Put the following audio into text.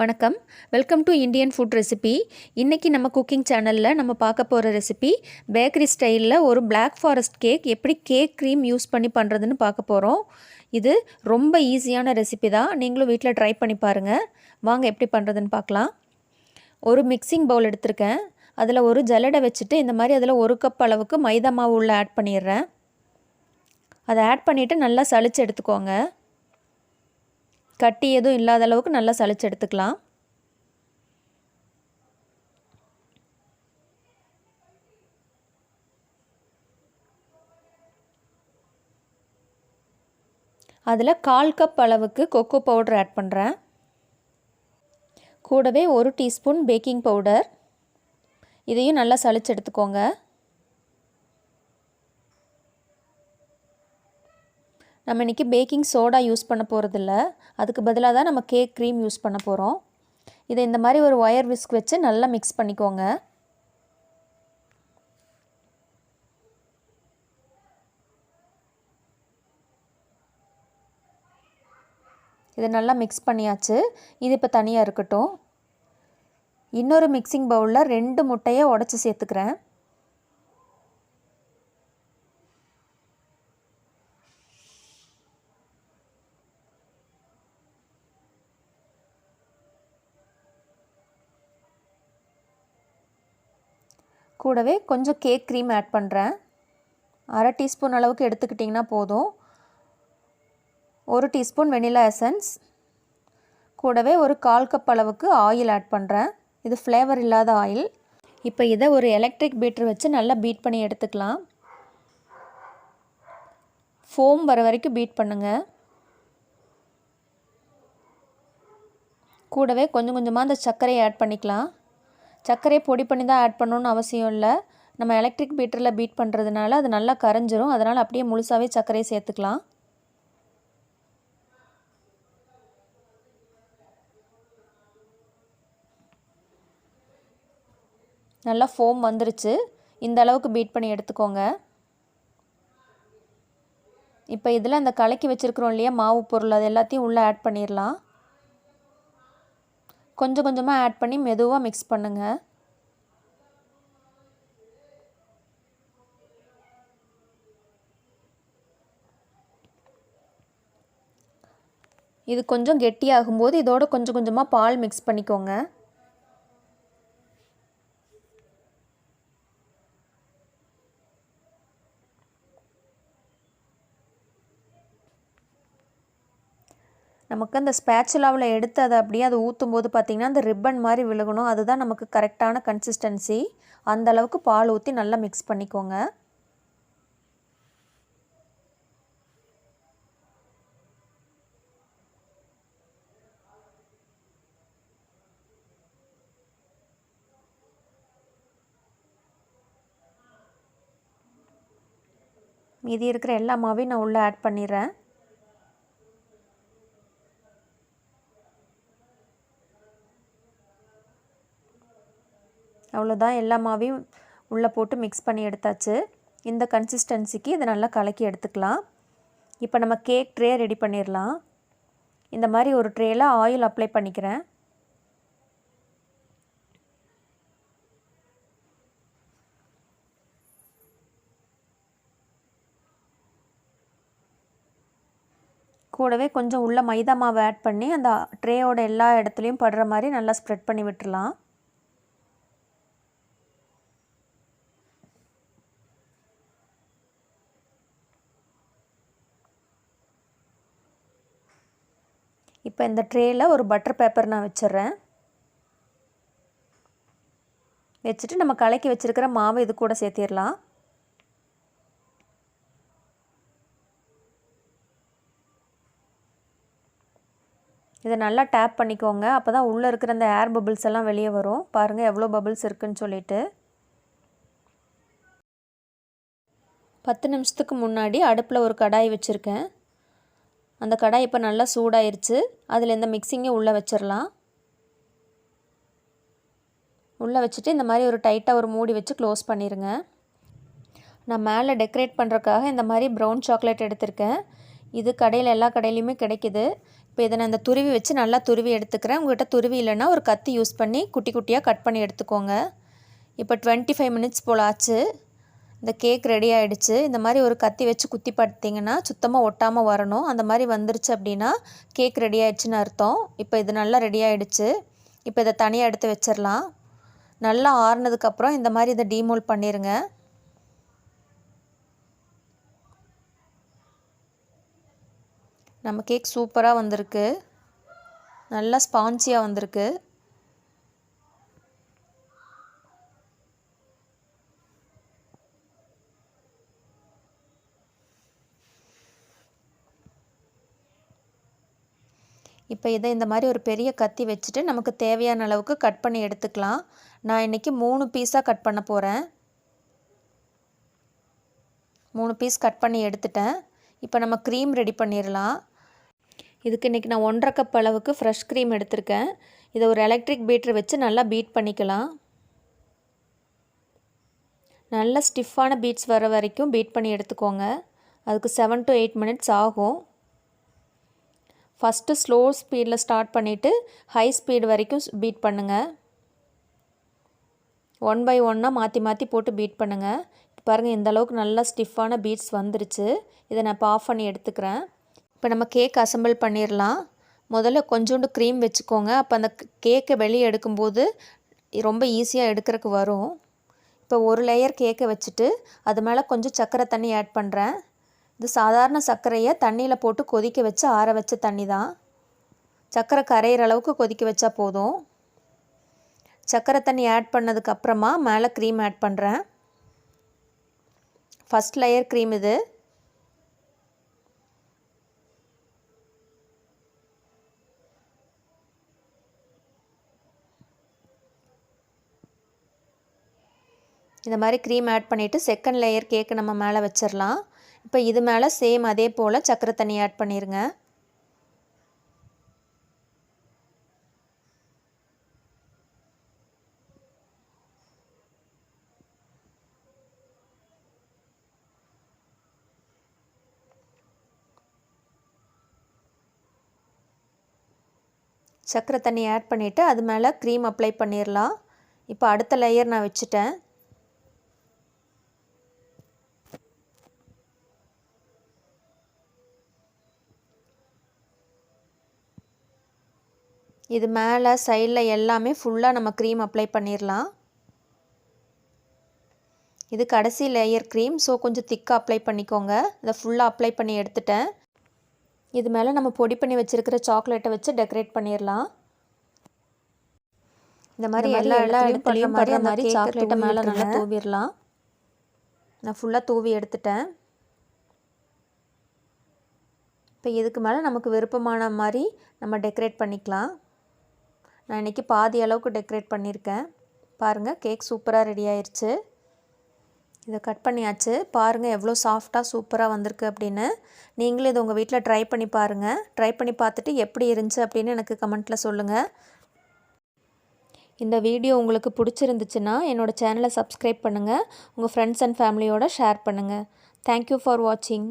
வணக்கம். Welcome to Indian food recipe. இன்றைக்கி நம்ம குக்கிங் சேனலில் நம்ம பார்க்க போகிற ரெசிபி பேக்கரி ஸ்டைலில் ஒரு பிளாக் ஃபாரஸ்ட் கேக் எப்படி கேக் க்ரீம் யூஸ் பண்ணி பண்ணுறதுன்னு பார்க்க போகிறோம். இது ரொம்ப ஈஸியான ரெசிபி தான். நீங்களும் வீட்டில் ட்ரை பண்ணி பாருங்கள். வாங்க எப்படி பண்ணுறதுன்னு பார்க்கலாம். ஒரு மிக்சிங் பவுல் எடுத்திருக்கேன். அதில் ஒரு ஜல்லடை வச்சுட்டு இந்த மாதிரி அதில் 1 கப் அளவுக்கு மைதா மாவு உள்ள ஆட் பண்ணிடுறேன். அதை ஆட் பண்ணிவிட்டு நல்லா சலிச்சு எடுத்துக்கோங்க. கட்டி எதுவும் இல்லாத அளவுக்கு நல்லா சலிச்சு எடுத்துக்கலாம். அதில் 1/4 கப் அளவுக்கு கொக்கோ பவுடர் ஆட் பண்ணுறேன். கூடவே 1 டீஸ்பூன் பேக்கிங் பவுடர். இதையும் நல்லா சலிச்சு எடுத்துக்கோங்க. நம்ம இன்றைக்கி பேக்கிங் சோடா யூஸ் பண்ண போகிறதில்ல. அதுக்கு பதிலாக தான் நம்ம கேக் க்ரீம் யூஸ் பண்ண போகிறோம். இதை இந்த மாதிரி ஒரு ஒயர் விஸ்க் வச்சு நல்லா மிக்ஸ் பண்ணிக்கோங்க. இதை நல்லா மிக்ஸ் பண்ணியாச்சு. இது இப்போ தனியாக இருக்கட்டும். இன்னொரு மிக்சிங் பவுலில் 2 முட்டையை உடச்சி சேர்த்துக்கிறேன். கூடவே கொஞ்சம் கேக் க்ரீம் ஆட் பண்ணுறேன். 1/2 டீஸ்பூன் அளவுக்கு எடுத்துக்கிட்டிங்கன்னா போதும். 1 டீஸ்பூன் வெனிலா எசன்ஸ். கூடவே ஒரு 1/4 கப் அளவுக்கு ஆயில் ஆட் பண்ணுறேன். இது ஃப்ளேவர் இல்லாத ஆயில். இப்போ இதை ஒரு எலக்ட்ரிக் பீட்டர் வச்சு நல்லா பீட் பண்ணி எடுத்துக்கலாம். ஃபோம் வர வரைக்கும் பீட் பண்ணுங்கள். கூடவே கொஞ்சம் கொஞ்சமாக அந்த சர்க்கரையை ஆட் பண்ணிக்கலாம். சர்க்கரையை பொடி பண்ணி தான் ஆட் பண்ணணுன்னு அவசியம் இல்லை. நம்ம எலக்ட்ரிக் பீட்டரில் பீட் பண்ணுறதுனால அது நல்லா கரைஞ்சிரும். அதனால் அப்படியே முழுசாகவே சர்க்கரையை சேர்த்துக்கலாம். நல்லா ஃபோம் வந்துருச்சு. இந்த அளவுக்கு பீட் பண்ணி எடுத்துக்கோங்க. இப்போ இதில் அந்த கலக்கி வச்சுருக்கிறோம் இல்லையா மாவு பொருள், அது எல்லாத்தையும் உள்ளே ஆட் பண்ணிடலாம். கொஞ்சம் கொஞ்சமாக ஆட் பண்ணி மெதுவாக மிக்ஸ் பண்ணுங்கள். இது கொஞ்சம் கெட்டியாகும்போது இதோட கொஞ்சம் கொஞ்சமாக பால் மிக்ஸ் பண்ணிக்கோங்க. நமக்கு அந்த ஸ்பேச்சுலாவில் எடுத்து அதை அப்படியே அதை ஊற்றும் போது பார்த்திங்கன்னா அந்த ரிப்பன் மாதிரி விழுகணும். அதுதான் நமக்கு கரெக்டான கன்சிஸ்டன்சி. அந்த அளவுக்கு பால் ஊற்றி நல்லா மிக்ஸ் பண்ணிக்கோங்க. மீதி இருக்கிற எல்லா மாவையும் நான் உள்ளே ஆட் பண்ணிடுறேன். அவ்வளோதான், எல்லா மாவையும் உள்ளே போட்டு மிக்ஸ் பண்ணி எடுத்தாச்சு. இந்த கன்சிஸ்டன்சிக்கு இதை நல்லா கலக்கி எடுத்துக்கலாம். இப்போ நம்ம கேக் ட்ரே ரெடி பண்ணிடலாம். இந்த மாதிரி ஒரு ட்ரேயில் ஆயில் அப்ளை பண்ணிக்கிறேன். கூடவே கொஞ்சம் உள்ள மைதா மாவு ஆட் பண்ணி அந்த ட்ரேயோட எல்லா இடத்துலையும் படுற மாதிரி நல்லா ஸ்ப்ரெட் பண்ணி விட்டுடலாம். இப்போ இந்த ட்ரேயில் ஒரு பட்டர் பேப்பர் நான் வச்சிடுறேன். வச்சுட்டு நம்ம கலக்கி வச்சுருக்கிற மாவு இது கூட சேர்த்திடலாம். இதை நல்லா டேப் பண்ணிக்கோங்க. அப்போ தான் உள்ளே இருக்கிற அந்த ஏர் பபிள்ஸ் எல்லாம் வெளியே வரும். பாருங்கள் எவ்வளோ பபிள்ஸ் இருக்குதுன்னு சொல்லிட்டு. 10 நிமிஷத்துக்கு முன்னாடி அடுப்பில் ஒரு கடாய் வச்சுருக்கேன். அந்த கடாய் இப்போ நல்லா சூடாயிருச்சு. அதில் இந்த மிக்சிங்கை உள்ளே வச்சிடலாம். உள்ளே வச்சுட்டு இந்த மாதிரி ஒரு டைட்டாக ஒரு மூடி வச்சு க்ளோஸ் பண்ணிடுங்க. நான் மேலே டெக்கரேட் பண்ணுறதுக்காக இந்த மாதிரி ப்ரௌன் சாக்லேட் எடுத்திருக்கேன். இது கடையில் எல்லா கடையிலையுமே கிடைக்கிது. இப்போ இதை நான் இந்த துருவி வச்சு நல்லா துருவி எடுத்துக்கிறேன். உங்கள்கிட்ட துருவி இல்லைன்னா ஒரு கத்தி யூஸ் பண்ணி குட்டி குட்டியாக கட் பண்ணி எடுத்துக்கோங்க. இப்போ 25 மினிட்ஸ் போல் ஆச்சு. இந்த கேக் ரெடி ஆகிடுச்சு. இந்த மாதிரி ஒரு கத்தி வச்சு குத்தி பார்த்திங்கன்னா சுத்தமாக ஒட்டாமல் வரணும். அந்த மாதிரி வந்துருச்சு அப்படின்னா கேக் ரெடி ஆகிடுச்சின்னு அர்த்தம். இப்போ இது நல்லா ரெடி ஆகிடுச்சு. இப்போ இதை தனியாக எடுத்து வச்சிடலாம். நல்லா ஆறுனதுக்கப்புறம் இந்த மாதிரி இதை டீமோல்ட் பண்ணிடுங்க. நம்ம கேக் சூப்பராக வந்திருக்கு. நல்லா ஸ்பான்சியாக வந்திருக்கு. இப்போ இதை இந்த மாதிரி ஒரு பெரிய கத்தி வச்சுட்டு நமக்கு தேவையான அளவுக்கு கட் பண்ணி எடுத்துக்கலாம். நான் இன்றைக்கி 3 பீஸாக கட் பண்ண போகிறேன். 3 பீஸ் கட் பண்ணி எடுத்துட்டேன். இப்போ நம்ம க்ரீம் ரெடி பண்ணிடலாம். இதுக்கு இன்றைக்கி நான் 1.5 கப் அளவுக்கு ஃப்ரெஷ் க்ரீம் எடுத்திருக்கேன். இதை ஒரு எலக்ட்ரிக் பீட்டர் வச்சு நல்லா பீட் பண்ணிக்கலாம். நல்லா ஸ்டிஃபான பீட்ஸ் வர வரைக்கும் பீட் பண்ணி எடுத்துக்கோங்க. அதுக்கு 7 to 8 மினிட்ஸ் ஆகும். ஃபஸ்ட்டு ஸ்லோ ஸ்பீடில் ஸ்டார்ட் பண்ணிவிட்டு ஹை ஸ்பீடு வரைக்கும் பீட் பண்ணுங்கள். 1 by 1 மாற்றி மாற்றி போட்டு பீட் பண்ணுங்கள். பாருங்கள் இந்த அளவுக்கு நல்லா ஸ்டிஃபான பீட்ஸ் வந்துருச்சு. இதை நான் இப்போ ஆஃப் பண்ணி எடுத்துக்கிறேன். இப்போ நம்ம கேக் அசெம்பிள் பண்ணிடலாம். முதல்ல கொஞ்சோண்டு க்ரீம் வச்சுக்கோங்க. அப்போ அந்த கேக்கை வெளியே எடுக்கும்போது ரொம்ப ஈஸியாக எடுக்கிறதுக்கு வரும். இப்போ ஒரு லேயர் கேக்கை வச்சுட்டு அது மேலே கொஞ்சம் சர்க்கரை தண்ணி ஆட் பண்ணுறேன். இது சாதாரண சர்க்கரையை தண்ணியில் போட்டு கொதிக்க வச்சு ஆற வச்ச தண்ணி தான். சர்க்கரை கரையிற அளவுக்கு கொதிக்க வச்சா போதும். சர்க்கரை தண்ணி ஆட் பண்ணதுக்கப்புறமா மேலே க்ரீம் ஆட் பண்ணுறேன். ஃபஸ்ட் லேயர் க்ரீம் இது. இந்த மாதிரி க்ரீம் ஆட் பண்ணிவிட்டு செகண்ட் லேயர் கேக்கு நம்ம மேலே வச்சிடலாம். இப்போ இது மேலே சேம் அதே போல் சர்க்கரை தண்ணி ஆட் பண்ணிடுங்க. சர்க்கரை தண்ணி ஆட் பண்ணிவிட்டு அது மேலே க்ரீம் அப்ளை பண்ணிடலாம். இப்போ அடுத்த லேயர் நான் வச்சுட்டேன். இது மேலே சைடில் எல்லாமே ஃபுல்லாக நம்ம க்ரீம் அப்ளை பண்ணிடலாம். இது கடைசி லேயர் க்ரீம், ஸோ கொஞ்சம் திக்காக அப்ளை பண்ணிக்கோங்க. இதை ஃபுல்லாக அப்ளை பண்ணி எடுத்துட்டேன். இது மேலே நம்ம பொடி பண்ணி வச்சுருக்கிற சாக்லேட்டை வச்சு டெக்கரேட் பண்ணிடலாம். இந்த மாதிரி எல்லா இடத்துலையும் படுற மாதிரி சாக்லேட்டை மேலே நல்லா தூவிடலாம். நான் ஃபுல்லாக தூவி எடுத்துட்டேன். இப்போ இதுக்கு மேலே நமக்கு விருப்பமான மாதிரி நம்ம டெக்கரேட் பண்ணிக்கலாம். நான் இன்றைக்கி பாதி அளவுக்கு டெக்கரேட் பண்ணியிருக்கேன். பாருங்கள் கேக் சூப்பராக ரெடி ஆயிடுச்சு. இதை கட் பண்ணியாச்சு. பாருங்கள் எவ்வளோ சாஃப்டாக சூப்பராக வந்திருக்கு அப்படின்னு. நீங்களும் இதை உங்கள் வீட்டில் ட்ரை பண்ணி பாருங்கள். ட்ரை பண்ணி பார்த்துட்டு எப்படி இருந்துச்சு அப்படின்னு எனக்கு கமெண்ட்டில் சொல்லுங்கள். இந்த வீடியோ உங்களுக்கு பிடிச்சிருந்துச்சுன்னா என்னோடய சேனலை சப்ஸ்கிரைப் பண்ணுங்கள். உங்கள் ஃப்ரெண்ட்ஸ் அண்ட் ஃபேமிலியோடு ஷேர் பண்ணுங்கள். தேங்க்யூ ஃபார் வாட்சிங்.